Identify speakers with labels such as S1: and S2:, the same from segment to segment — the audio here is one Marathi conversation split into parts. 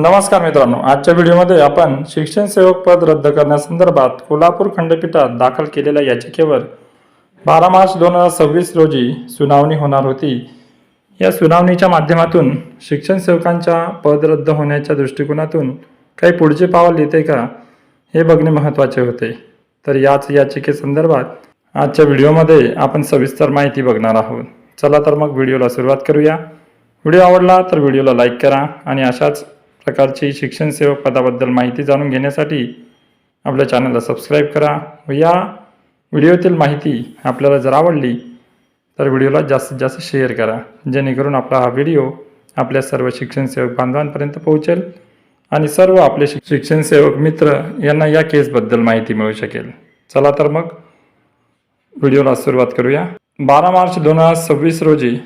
S1: नमस्कार मित्रांनो, आजच्या व्हिडिओमध्ये आपण शिक्षण सेवक पद रद्द करण्यासंदर्भात कोल्हापूर खंडपीठात दाखल केलेल्या याचिकेवर 12 मार्च 2026 रोजी सुनावणी होणार होती। या सुनावणीच्या माध्यमातून शिक्षण सेवकांच्या पद रद्द होण्याच्या दृष्टिकोनातून काही पुढचे पाऊल येते का हे बघणे महत्त्वाचे होते। तर याच याचिकेसंदर्भात आजच्या व्हिडिओमध्ये आपण सविस्तर माहिती बघणार आहोत। चला तर मग व्हिडिओला सुरुवात करूया। व्हिडिओ आवडला तर व्हिडिओला लाईक करा आणि अशाच प्रकारची शिक्षण सेवक पदाबद्दल माहिती जाणून घेण्यासाठी आपल्या चॅनलला सबस्क्राईब करा व या व्हिडिओतील माहिती आपल्याला जर आवडली तर व्हिडिओला जास्तीत जास्त शेअर करा, जेणेकरून आपला हा व्हिडिओ आपल्या सर्व शिक्षण सेवक बांधवांपर्यंत पोहोचेल आणि सर्व आपले शिक्षण सेवक मित्र यांना या केसबद्दल माहिती मिळू शकेल। चला तर मग व्हिडिओला सुरुवात करूया। 12 मार्च 2026 रोजी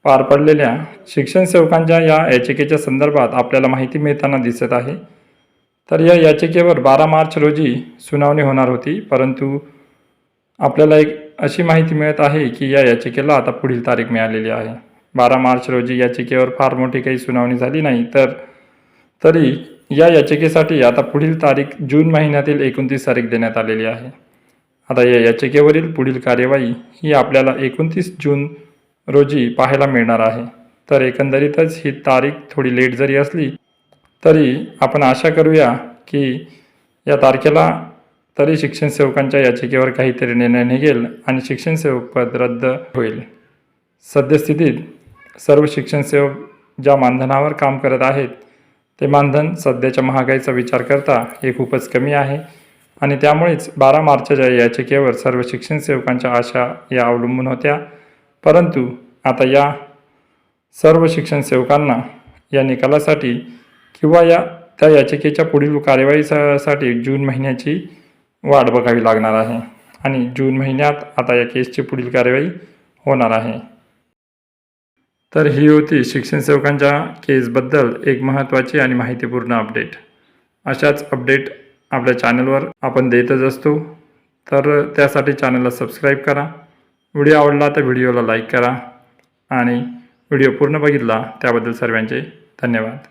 S1: पार पडलेल्या शिक्षण सेवकांच्या या याचिकेच्या संदर्भात आपल्याला माहिती मिळताना दिसत आहे। तर या याचिकेवर 12 मार्च रोजी सुनावणी होणार होती, परंतु आपल्याला एक अशी माहिती मिळत आहे की या याचिकेला आता पुढील तारीख मिळालेली आहे। 12 मार्च रोजी याचिकेवर फार मोठी काही सुनावणी झाली नाही, तरी या याचिकेसाठी आता पुढील तारीख जून महिन्यातील 29 तारीख देण्यात आलेली आहे। आता या याचिकेवरील पुढील कार्यवाही ही आपल्याला 29 जून रोजी पाहायला मिळणार आहे। तर एकंदरीतच ही तारीख थोडी लेट जरी असली तरी आपण आशा करूया की या तारखेला तरी शिक्षण सेवकांच्या याचिकेवर काहीतरी निर्णय निघेल आणि शिक्षण सेवक पद रद्द होईल। सद्यस्थितीत सर्व शिक्षण सेवक ज्या मानधनावर काम करत आहेत ते मानधन सध्याच्या महागाईचा विचार करता हे खूपच कमी आहे आणि त्यामुळेच 12 मार्चच्या याचिकेवर सर्व शिक्षण सेवकांच्या आशा या अवलंबून होत्या। परंतु आता या सर्व शिक्षण सेवकांना या निकालासाठी किंवा त्या याचिकेच्या पुढील कार्यवाहीसाठी जून महिन्याची वाट बघावी लागणार आहे आणि जून महिन्यात आता या केसची पुढील कार्यवाही होणार आहे। तर ही होती शिक्षण सेवकांच्या केसबद्दल एक महत्त्वाची आणि माहितीपूर्ण अपडेट। अशाच अपडेट आपल्या चॅनलवर आपण देतच असतो, तर त्यासाठी चॅनलला सबस्क्राईब करा। व्हिडिओ आवडला तर व्हिडिओला लाईक करा आणि व्हिडिओ पूर्ण बघितला त्याबद्दल सर्वांचे धन्यवाद।